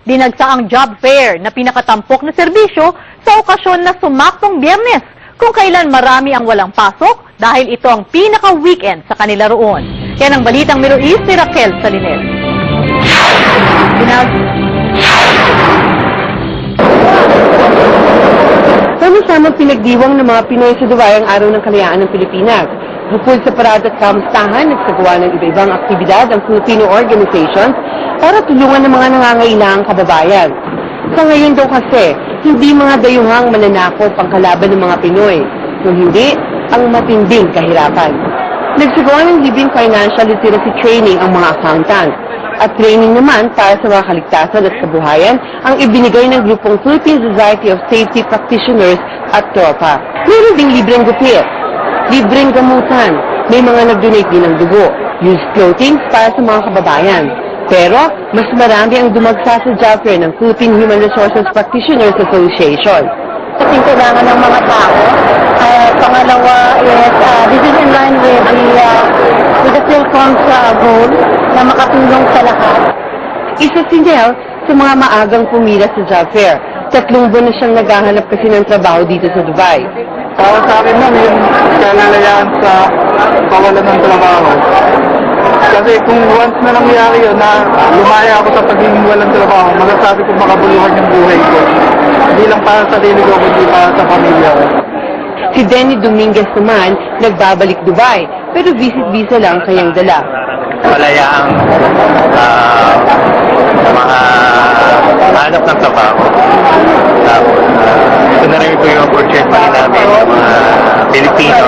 Dinagsa ang job fair na pinakatampok na serbisyo sa okasyon na sumaktong Biyernes, kung kailan marami ang walang pasok dahil ito ang pinaka-weekend sa kanila roon. Yan ang balitang Middle East ni Raquel Salinel. Sama-samang pinagdiwang ng mga Pinoy sa Dubai ang Araw ng Kalayaan ng Pilipinas. Bukod sa parada at kamustahan, nagsagawa ng iba-ibang aktibidad ang Filipino organizations para tulungan ng mga nangangailangang kababayan. Sa ngayon daw kasi, hindi mga dayuhang mananakop ang kalaban ng mga Pinoy, kung hindi ang matinding kahirapan. Nagsagawa ng Living Financial Literacy Training ang mga accountants, at training naman para sa mga kaligtasan at kabuhayan ang ibinigay ng grupong Philippine Society of Safety Practitioners at TROPA. Meron ding libreng gupit, libreng gamutan, may mga nag-donate din ng dugo, used clothing para sa mga kababayan. Pero, mas marami ang dumagsa sa job fair ng Philippine Human Resources Practitioners Association. Kasing kailangan ng mga tao. Pangalawa is, this is in line with the PhilCom's goal na makatulong sa lahat. Isa si Nel sa mga maagang pumila sa job fair. 3 buwan na siyang naghahanap kasi ng trabaho dito sa Dubai. Para sa akin man, yung kalalayan sa kawalan ng trabaho. Kasi kung once na nangyari yun na lumaya ako sa pagiging walang trabaho, masasabi ko makabuluhan yung buhay ko. Hindi lang para sa sarili ko, kundi para sa pamilya ko. Si Denny Dominguez naman nagbabalik Dubai, pero visit visa lang kayang dala. Malayaang mga hanap ng trabaho. Tapos, ito na rin po yung opportunity namin, mga Pilipino,